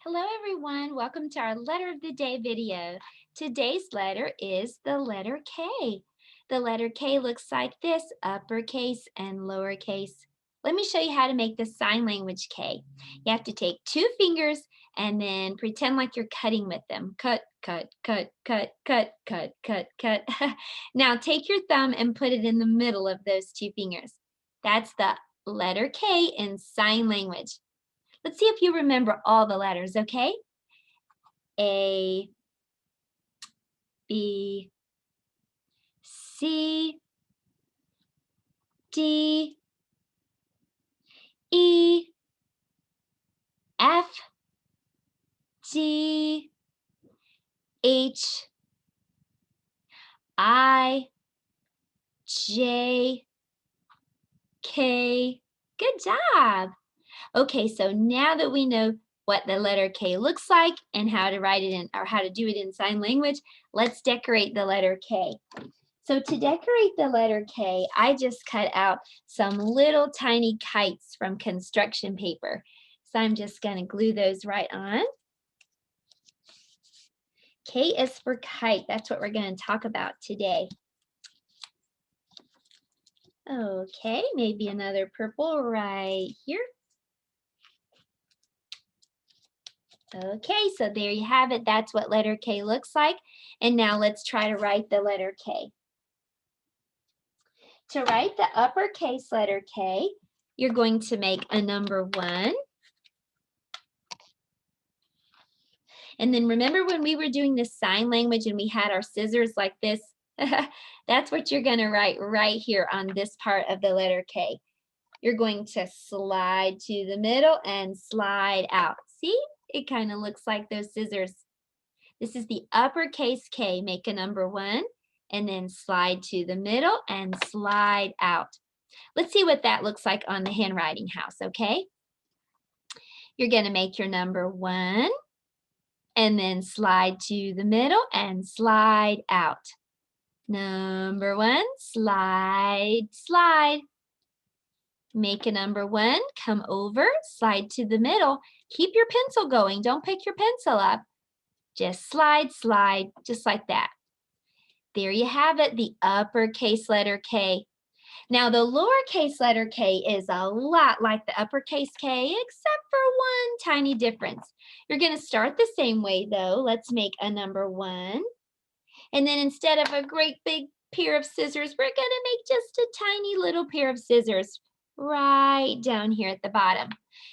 Hello everyone, welcome to our letter of the day video. Today's letter is the letter K. The letter K looks like this, uppercase and lowercase. Let me show you how to make the sign language K. You have to take two fingers and then pretend like you're cutting with them. Cut, cut, cut, cut, cut, cut, cut, cut. Now take your thumb and put it in the middle of those two fingers. That's the letter K in sign language. Let's see if you remember all the letters, okay? A, B, C, D, E, F, G, H, I, J, K. Good job. Okay, so now that we know what the letter K looks like and how to write it in or how to do it in sign language, let's decorate the letter K. So to decorate the letter K, I just cut out some little tiny kites from construction paper. So I'm just going to glue those right on. K is for kite. That's what we're going to talk about today. Okay, maybe another purple right here. Okay, so there you have it. That's what letter K looks like. And now let's try to write the letter K. To write the uppercase letter K, you're going to make a number 1. And then remember when we were doing this sign language and we had our scissors like this? That's what you're going to write right here on this part of the letter K. You're going to slide to the middle and slide out. See? It kind of looks like those scissors. This is the uppercase K. Make a number 1 and then slide to the middle and slide out. Let's see what that looks like on the handwriting house, okay? You're going to make your number 1 and then slide to the middle and slide out. Number 1, slide, slide. Make a number 1, come over, slide to the middle. Keep your pencil going. Don't pick your pencil up. Just slide, slide, just like that. There you have it, the uppercase letter K. Now, the lowercase letter K is a lot like the uppercase K, except for one tiny difference. You're going to start the same way, though. Let's make a number 1. And then instead of a great big pair of scissors, we're going to make just a tiny little pair of scissors right down here at the bottom.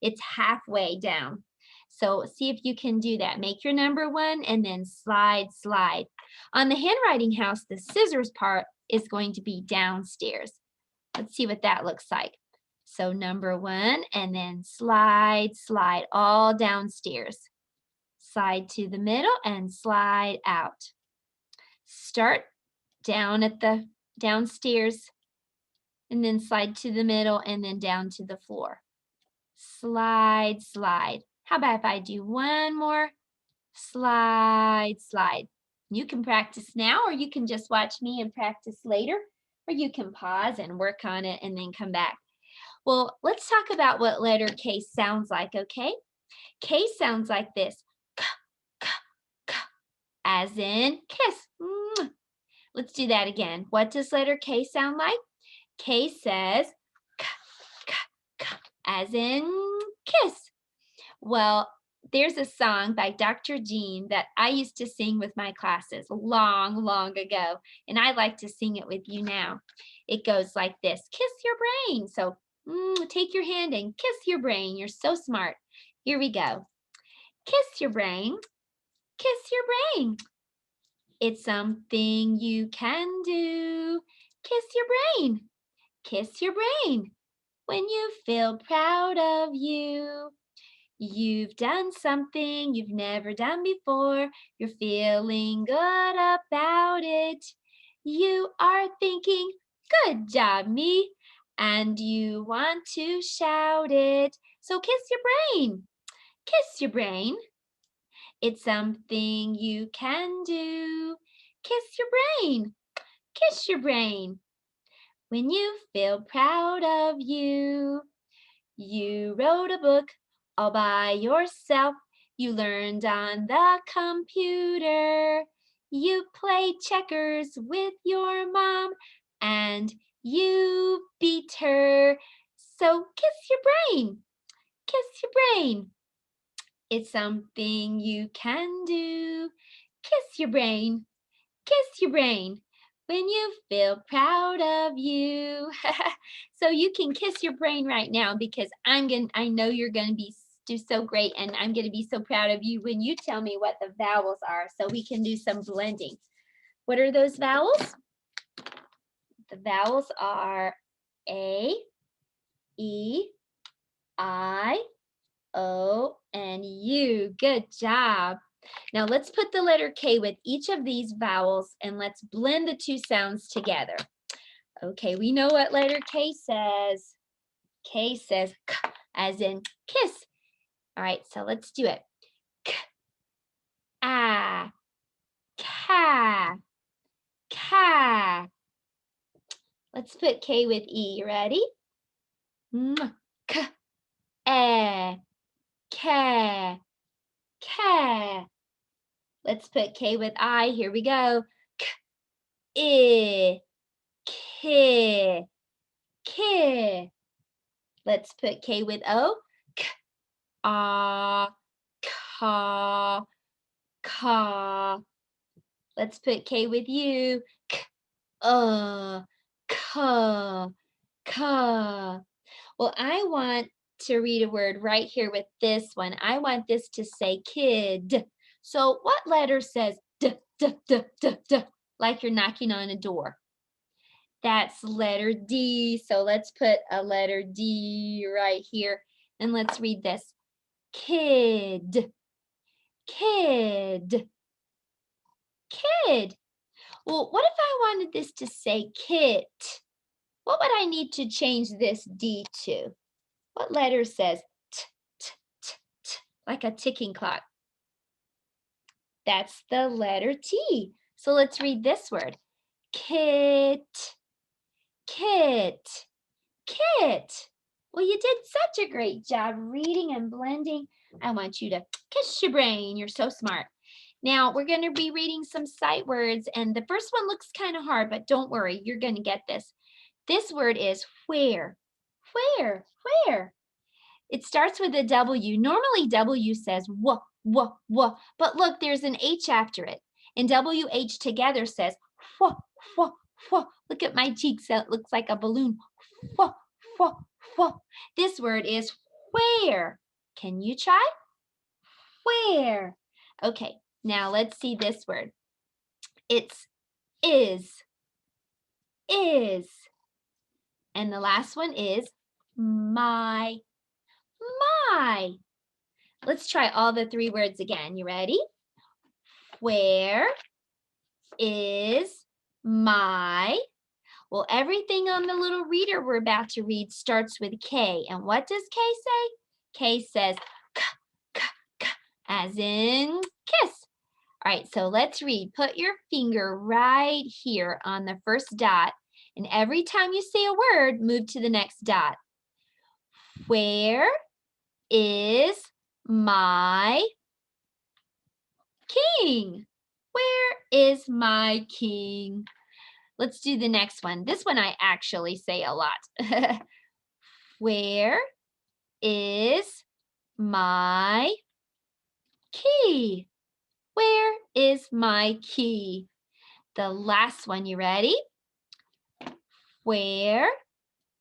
It's halfway down. So see if you can do that. Make your number 1 and then slide, slide. On the handwriting house, the scissors part is going to be downstairs. Let's see what that looks like. So number 1 and then slide, slide all downstairs. Slide to the middle and slide out. Start down at the downstairs and then slide to the middle and then down to the floor. Slide, slide. How about if I do one more? Slide, slide. You can practice now, or you can just watch me and practice later, or you can pause and work on it and then come back. Well, let's talk about what letter K sounds like, okay? K sounds like this. K, k, k, as in kiss. Let's do that again. What does letter K sound like? K says k, k, k, as in kiss. Well, there's a song by Dr. Jean that I used to sing with my classes long, long ago, and I like to sing it with you now. It goes like this, kiss your brain. So take your hand and kiss your brain. You're so smart. Here we go. Kiss your brain, kiss your brain. It's something you can do. Kiss your brain, kiss your brain. When you feel proud of you. You've done something you've never done before. You're feeling good about it. You are thinking, good job, me. And you want to shout it. So kiss your brain. Kiss your brain. It's something you can do. Kiss your brain. Kiss your brain. When you feel proud of you. You wrote a book all by yourself. You learned on the computer. You played checkers with your mom and you beat her. So kiss your brain. Kiss your brain. It's something you can do. Kiss your brain. Kiss your brain when you feel proud of you. So you can kiss your brain right now because I know you're gonna do so great, and I'm gonna be so proud of you when you tell me what the vowels are so we can do some blending. What are those vowels? The vowels are A, E, I, O, and U. Good job. Now let's put the letter K with each of these vowels and let's blend the two sounds together. Okay, we know what letter K says. K says K, as in kiss. All right, so let's do it. K, ah, ka, ka. Let's put K with E. You ready? K, eh, ka, ka. Let's put K with I. Here we go. K, I, ki, ki. Let's put K with O. K, ah, ka, ka. Let's put K with U. K, ka, ka. Well, I want to read a word right here with this one. I want this to say kid. So what letter says d, d, d, d, d, like you're knocking on a door? That's letter D. So let's put a letter D right here. And let's read this. Kid, kid, kid. Well, what if I wanted this to say kit? What would I need to change this D to? What letter says t, t, t, t, like a ticking clock? That's the letter T. So let's read this word. Kit, kit, kit. Well, you did such a great job reading and blending. I want you to kiss your brain. You're so smart. Now, we're going to be reading some sight words, and the first one looks kind of hard, but don't worry, you're going to get this. This word is where. Where, where. It starts with a W. Normally, W says wh, wh, wh, but look, there's an H after it, and WH together says wh, wh, wh. Look at my cheeks, it looks like a balloon. Wh, wh, wh. This word is where. Can you try? Where. Okay, now let's see this word. It's is. And the last one is my. My. Let's try all the three words again. You ready? Where is my? Well, everything on the little reader we're about to read starts with K. And what does K say? K says k, k, k, as in kiss. All right, so let's read. Put your finger right here on the first dot. And every time you say a word, move to the next dot. Where is my king? Where is my king? Let's do the next one. This one I actually say a lot. Where is my key? Where is my key? The last one, you ready? Where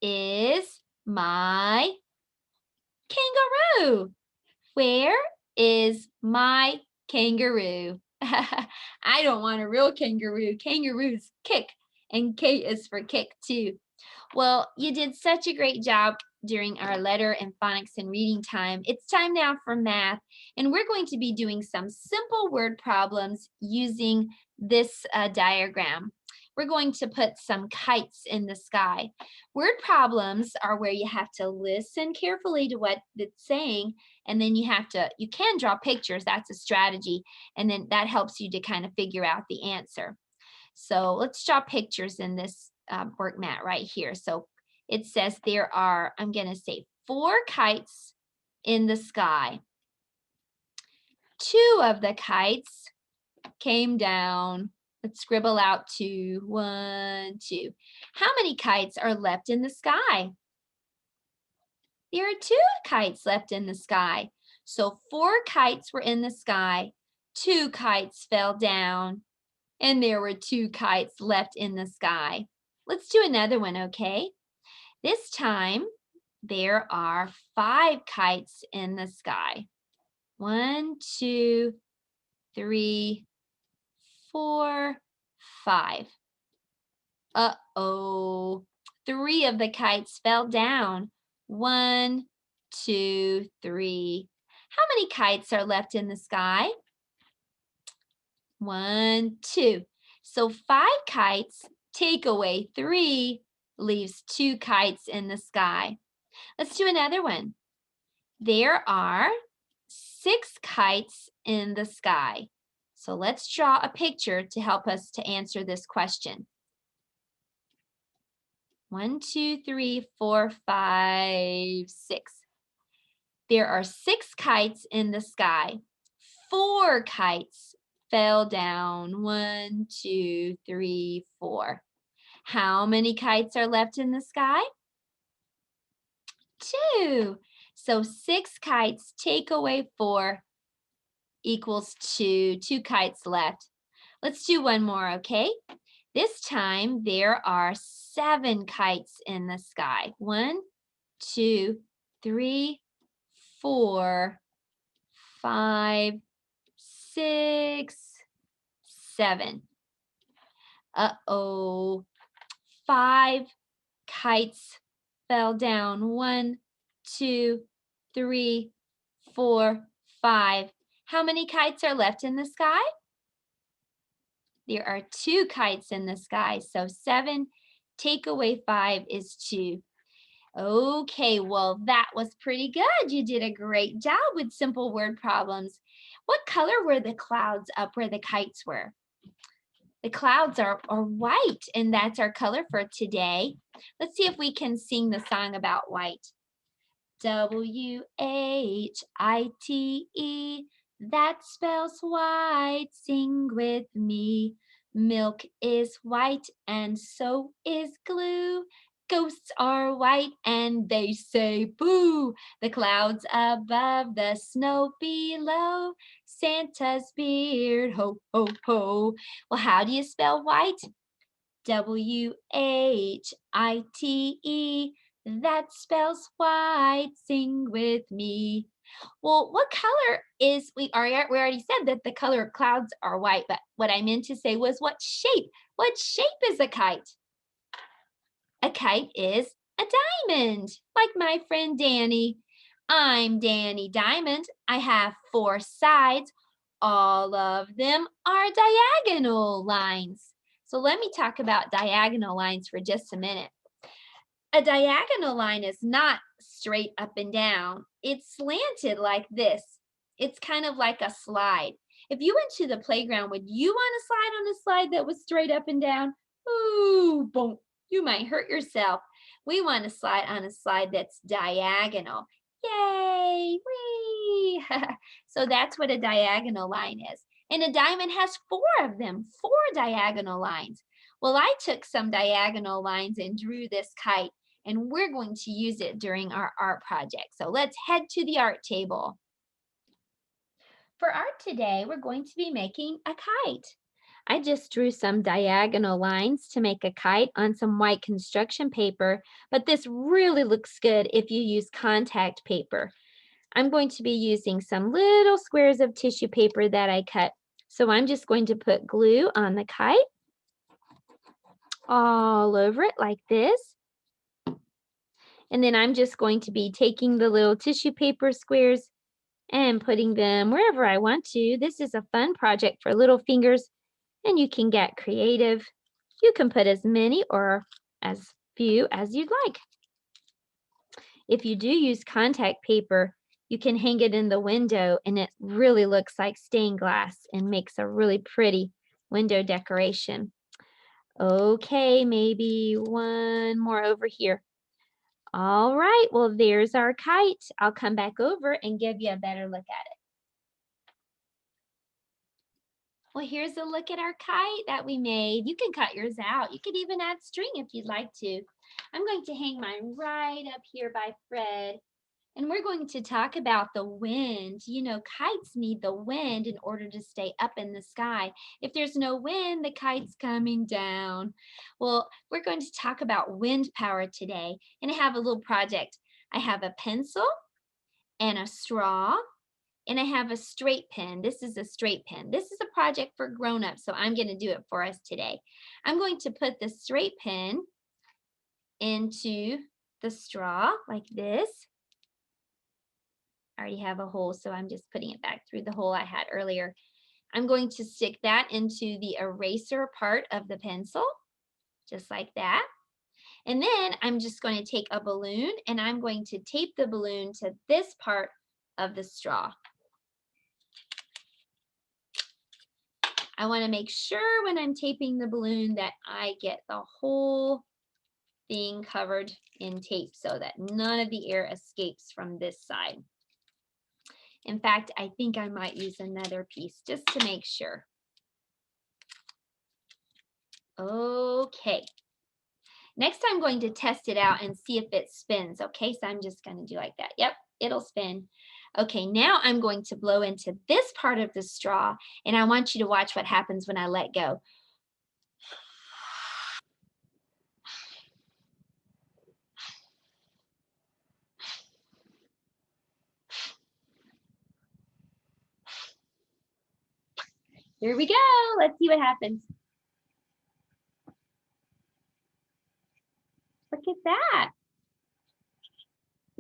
is my kangaroo? Where is my kangaroo? I don't want a real kangaroo. Kangaroos kick, and K is for kick too. Well, you did such a great job during our letter and phonics and reading time. It's time now for math, and we're going to be doing some simple word problems using this diagram. We're going to put some kites in the sky. Word problems are where you have to listen carefully to what it's saying, and then you can draw pictures. That's a strategy, and then that helps you to kind of figure out the answer. So let's draw pictures in this work mat right here. So it says there are, I'm going to say 4 kites in the sky. 2 of the kites came down. Let's scribble out 2. 1, 2. How many kites are left in the sky? There are 2 kites left in the sky. So 4 kites were in the sky. 2 kites fell down. And there were 2 kites left in the sky. Let's do another one, okay? This time, there are 5 kites in the sky. 1, 2, 3, 4, 5. Uh-oh. 3 of the kites fell down. 1, 2, 3. How many kites are left in the sky? 1, 2. So 5 kites, take away 3, leaves 2 kites in the sky. Let's do another one. There are 6 kites in the sky. So let's draw a picture to help us to answer this question. 1, 2, 3, 4, 5, 6. There are 6 kites in the sky. 4 kites fell down. 1, 2, 3, 4. How many kites are left in the sky? 2. So 6 kites take away 4 equals 2. 2 kites left. Let's do one more, okay? This time there are 7 kites in the sky. 1, 2, 3, 4, 5, 6, 7. Uh-oh. 5 kites fell down. 1, 2, 3, 4, 5. How many kites are left in the sky? There are 2 kites in the sky. So 7 take away 5 is 2. Okay, well, that was pretty good. You did a great job with simple word problems. What color were the clouds up where the kites were? The clouds are white, and that's our color for today. Let's see if we can sing the song about white. W-H-I-T-E, that spells white. Sing with me. Milk is white, and so is glue. Ghosts are white, and they say boo. The clouds above, the snow below. Santa's beard, ho, ho, ho. Well, how do you spell white? W-H-I-T-E. That spells white. Sing with me. Well, what color is, we already said that the color of clouds are white, but what I meant to say was what shape? What shape is a kite? A kite is a diamond, like my friend Danny. I'm Danny Diamond. I have 4 sides. All of them are diagonal lines. So let me talk about diagonal lines for just a minute. A diagonal line is not straight up and down. It's slanted like this. It's kind of like a slide. If you went to the playground, would you want to slide on a slide that was straight up and down? Ooh, boom. You might hurt yourself. We want to slide on a slide that's diagonal. Yay! Whee! So that's what a diagonal line is. And a diamond has 4 of them, 4 diagonal lines. Well, I took some diagonal lines and drew this kite, and we're going to use it during our art project. So let's head to the art table. For art today, we're going to be making a kite. I just drew some diagonal lines to make a kite on some white construction paper, but this really looks good if you use contact paper. I'm going to be using some little squares of tissue paper that I cut. So I'm just going to put glue on the kite all over it like this. And then I'm just going to be taking the little tissue paper squares and putting them wherever I want to. This is a fun project for little fingers, and you can get creative. You can put as many or as few as you'd like. If you do use contact paper, you can hang it in the window, and it really looks like stained glass and makes a really pretty window decoration. Okay, maybe one more over here. All right, well, there's our kite. I'll come back over and give you a better look at it. Well, here's a look at our kite that we made. You can cut yours out. You could even add string if you'd like to. I'm going to hang mine right up here by Fred. And we're going to talk about the wind. You know, kites need the wind in order to stay up in the sky. If there's no wind, the kite's coming down. Well, we're going to talk about wind power today. And I have a little project. I have a pencil and a straw, and I have a straight pen. This is a straight pen. This is a project for grown-ups, so I'm going to do it for us today. I'm going to put the straight pen into the straw like this. I already have a hole, so I'm just putting it back through the hole I had earlier. I'm going to stick that into the eraser part of the pencil, just like that. And then I'm just going to take a balloon and I'm going to tape the balloon to this part of the straw. I want to make sure when I'm taping the balloon that I get the whole thing covered in tape so that none of the air escapes from this side. In fact, I think I might use another piece just to make sure. Okay. Next, I'm going to test it out and see if it spins. Okay, so I'm just going to do like that. Yep, it'll spin. Okay, now I'm going to blow into this part of the straw, and I want you to watch what happens when I let go. Here we go. Let's see what happens. Look at that.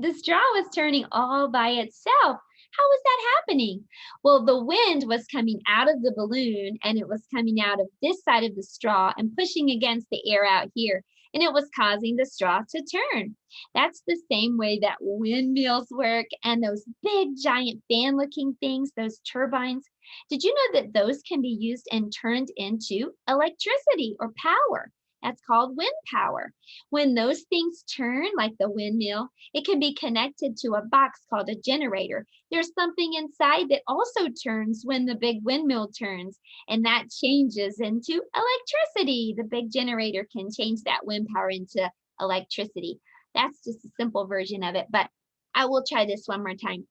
The straw was turning all by itself. How was that happening? Well, the wind was coming out of the balloon and it was coming out of this side of the straw and pushing against the air out here. And it was causing the straw to turn. That's the same way that windmills work and those big giant fan looking things, those turbines. Did you know that those can be used and turned into electricity or power? That's called wind power. When those things turn, like the windmill, it can be connected to a box called a generator. There's something inside that also turns when the big windmill turns, and that changes into electricity. The big generator can change that wind power into electricity. That's just a simple version of it, but I will try this one more time.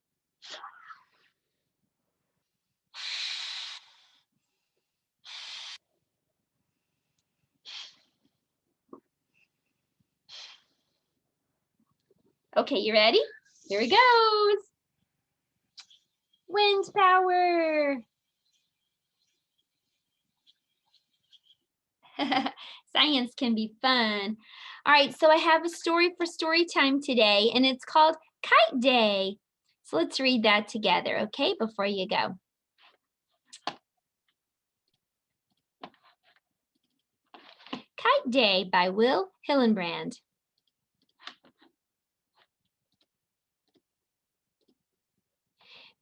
Okay, you ready? Here it goes. Wind power. Science can be fun. All right, so I have a story for story time today, and it's called Kite Day. So let's read that together, okay, before you go. Kite Day by Will Hillenbrand.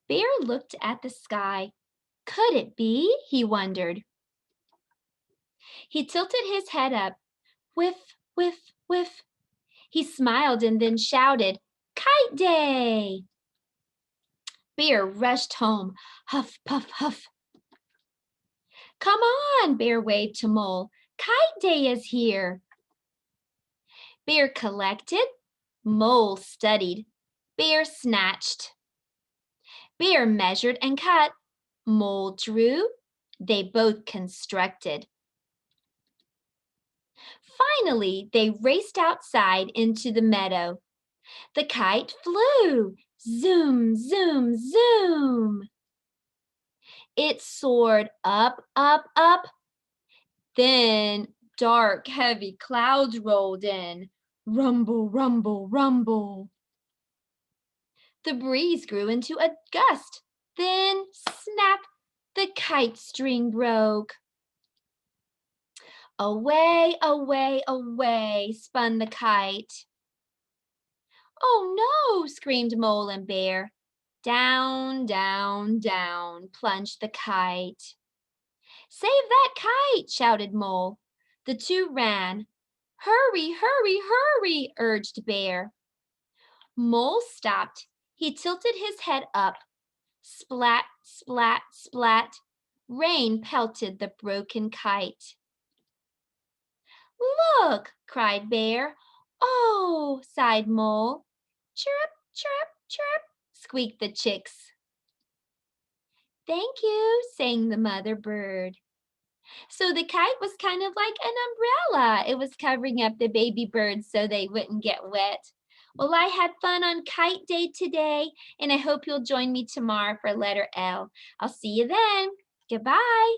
Bear looked at the sky. Could it be? He wondered. He tilted his head up. Whiff, whiff, whiff. He smiled and then shouted, Kite Day! Bear rushed home. Huff, puff, huff. Come on, Bear waved to Mole. Kite Day is here. Bear collected. Mole studied. Bear snatched. Bear measured and cut. Mole drew. They both constructed. Finally, they raced outside into the meadow. The kite flew. Zoom, zoom, zoom. It soared up, up, up. Then dark, heavy clouds rolled in. Rumble, rumble, rumble. The breeze grew into a gust. Then, snap, the kite string broke. Away, away, away, spun the kite. Oh no, screamed Mole and Bear. Down, down, down, plunged the kite. Save that kite, shouted Mole. The two ran. Hurry, hurry, hurry, urged Bear. Mole stopped. He tilted his head up. Splat, splat, splat. Rain pelted the broken kite. Look, cried Bear. Oh, sighed Mole. Chirp, chirp, chirp, squeaked the chicks. Thank you, sang the mother bird. So the kite was kind of like an umbrella. It was covering up the baby birds so they wouldn't get wet. Well, I had fun on Kite Day today, and I hope you'll join me tomorrow for letter L. I'll see you then. Goodbye.